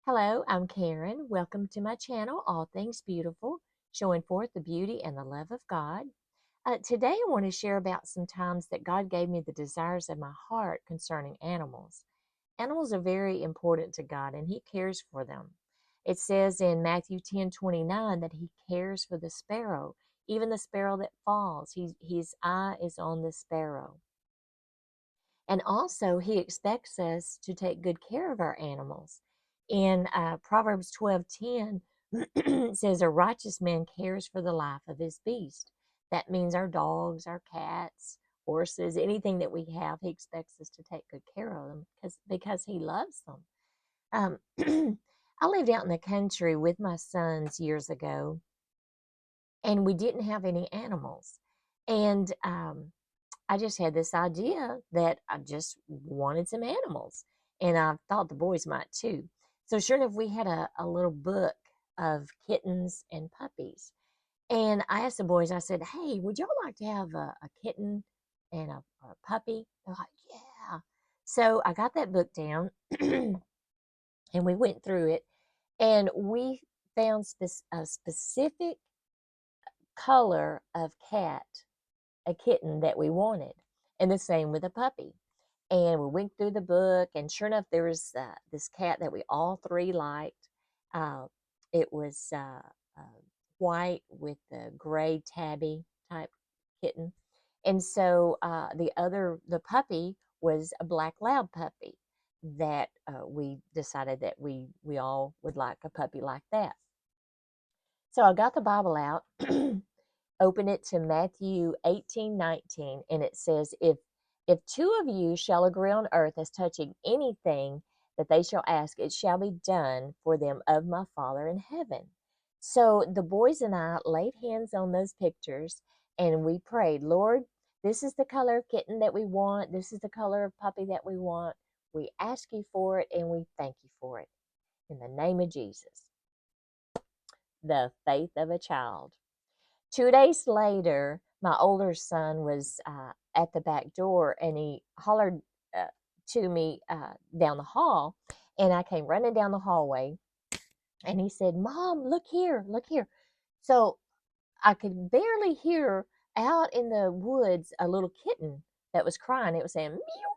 Hello, I'm Karen. Welcome to my channel, All Things Beautiful, showing forth the beauty and the love of God. Today, I want to share about some times that God gave me the desires of my heart concerning animals. Animals are very important to God, and He cares for them. It says in Matthew 10:29 that He cares for the sparrow, even the sparrow that falls. His eye is on the sparrow. And also, he expects us to take good care of our animals. In Proverbs 12:10, it says, "A righteous man cares for the life of his beast." That means our dogs, our cats, horses, anything that we have, he expects us to take good care of them because he loves them. Um, I lived out in the country with my sons years ago, and we didn't have any animals. And I just had this idea that I just wanted some animals, and I thought the boys might too. So, sure enough, we had a little book of kittens and puppies. And I asked the boys, I said, "Hey, would y'all like to have a kitten and a puppy?" They're like, "Yeah." So, I got that book down and we went through it, and we found a specific color of cat, a kitten that we wanted, and the same with a puppy. And we went through the book, and sure enough, there was this cat that we all three liked. Uh, it was white with the gray tabby type kitten, and so the puppy was a black lab puppy that we decided that we all would like a puppy like that. So I got the Bible out, open it to Matthew 18:19, and it says, if two of you shall agree on earth as touching anything that they shall ask, it shall be done for them of my Father in heaven. So the boys and I laid hands on those pictures and we prayed, Lord, this is the color of kitten that we want. This is the color of puppy that we want. We ask you for it and we thank you for it. In the name of Jesus, the faith of a child. 2 days later, my older son was at the back door and he hollered uh, to me down the hall. And I came running down the hallway and he said, "Mom, look here, look here." So I could barely hear out in the woods a little kitten that was crying. It was saying, meow.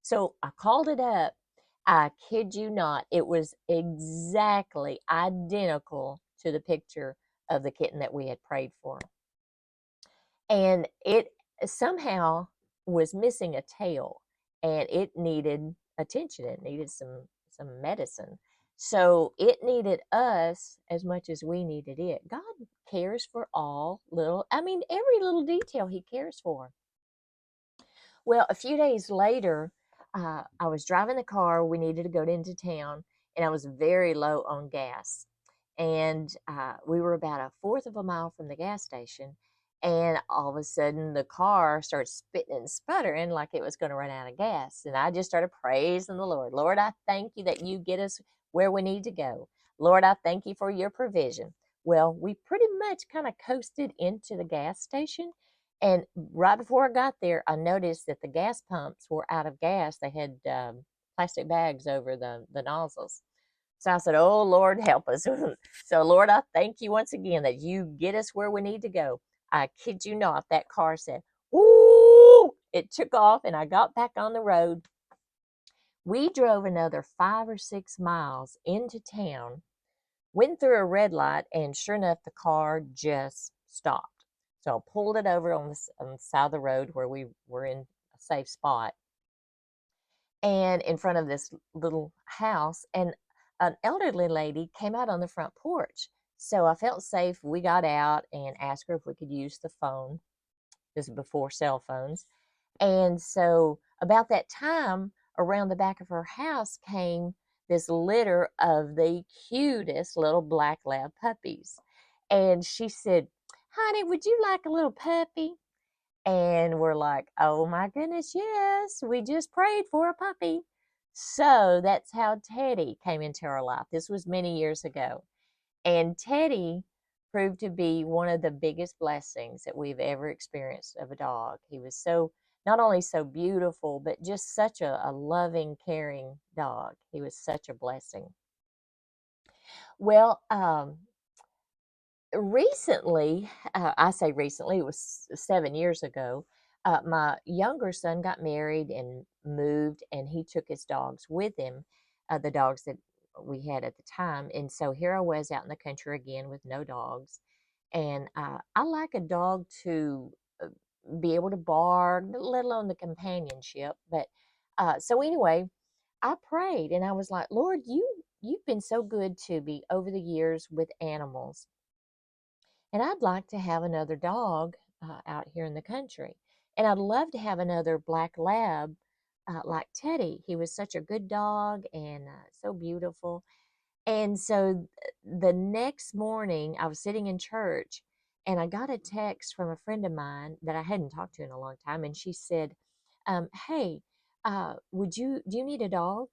So I called it up. I kid you not, it was exactly identical to the picture of the kitten that we had prayed for. And it somehow was missing a tail and it needed attention. It needed some medicine. So it needed us as much as we needed it. God cares for every little detail he cares for. Well, a few days later, I was driving the car. We needed to go into town, and I was very low on gas. And we were about a fourth of a mile from the gas station. And all of a sudden, the car started spitting and sputtering like it was going to run out of gas. And I just started praising the Lord. Lord, I thank you that you get us where we need to go. Lord, I thank you for your provision. Well, we pretty much kind of coasted into the gas station, and right before I got there, I noticed that the gas pumps were out of gas. They had plastic bags over the nozzles. So I said, "Oh, Lord, help us." So, Lord, I thank you once again that you get us where we need to go. I kid you not, that car said, "Woo!" It took off, and I got back on the road. We drove another 5 or 6 miles into town, went through a red light, and sure enough, the car just stopped. So I pulled it over on the side of the road where we were in a safe spot and in front of this little house. And an elderly lady came out on the front porch. So I felt safe. We got out and asked her if we could use the phone. This is before cell phones. And so, about that time, around the back of her house came this litter of the cutest little black lab puppies. And she said, "Honey, would you like a little puppy?" And we're like, "Oh my goodness, yes, we just prayed for a puppy." So that's how Teddy came into our life. This was many years ago. And Teddy proved to be one of the biggest blessings that we've ever experienced of a dog. He was so not only so beautiful, but just such a loving, caring dog. He was such a blessing. Well, recently, I say recently, it was 7 years ago. My younger son got married and moved, and he took his dogs with him, the dogs that we had at the time. And so here I was out in the country again with no dogs. And I like a dog to be able to bark, let alone the companionship. But so anyway, I prayed and I was like, Lord, you've been so good to me over the years with animals, and I'd like to have another dog out here in the country. And I'd love to have another black lab like Teddy. He was such a good dog and so beautiful. And so the next morning, I was sitting in church and I got a text from a friend of mine that I hadn't talked to in a long time. And she said, Hey, do you need a dog?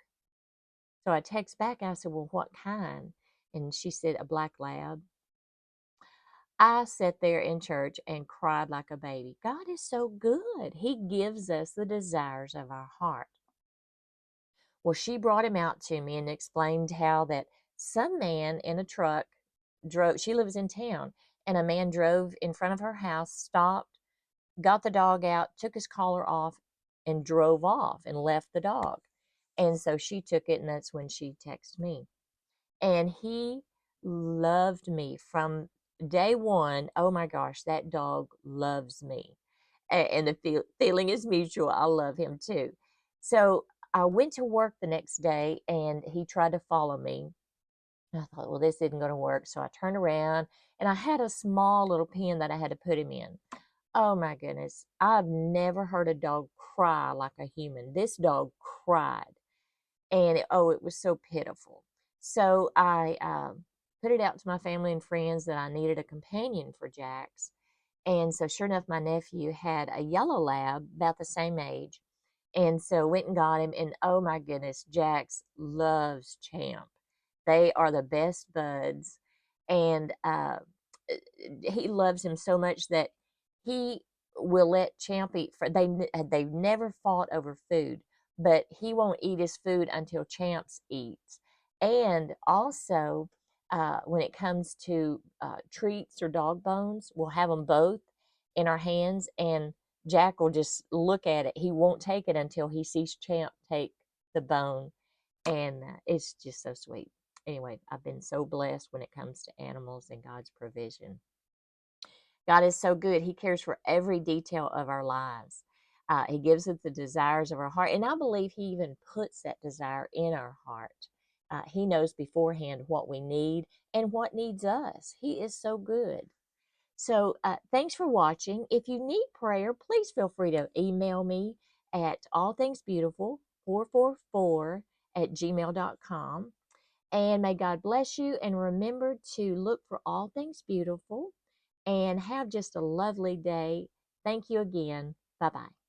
So I text back. I said, Well, what kind? And she said, A black lab. I sat there in church and cried like a baby. God is so good. He gives us the desires of our heart. Well, she brought him out to me and explained how that some man in a truck drove, she lives in town, and a man drove in front of her house, stopped, got the dog out, took his collar off, and drove off and left the dog. And so she took it, and that's when she texted me. And he loved me from day one. Oh my gosh, that dog loves me. And the feeling is mutual. I love him too. So I went to work the next day and he tried to follow me. And I thought, well, this isn't going to work. So I turned around and I had a small little pen that I had to put him in. Oh my goodness. I've never heard a dog cry like a human. This dog cried, and it was so pitiful. So I put it out to my family and friends that I needed a companion for Jax. And so sure enough, my nephew had a yellow lab about the same age. And so went and got him, and oh my goodness, Jax loves Champ. They are the best buds. And he loves him so much that he will let Champ eat. They've never fought over food, but he won't eat his food until Champs eats. And also, when it comes to treats or dog bones, we'll have them both in our hands, and Jack will just look at it. He won't take it until he sees Champ take the bone, and it's just so sweet. Anyway, I've been so blessed when it comes to animals and God's provision. God is so good. He cares for every detail of our lives. He gives us the desires of our heart. And I believe He even puts that desire in our heart. He knows beforehand what we need and what needs us. He is so good. So thanks for watching. If you need prayer, please feel free to email me at allthingsbeautiful444 at gmail.com. And may God bless you. And remember to look for all things beautiful and have just a lovely day. Thank you again. Bye bye.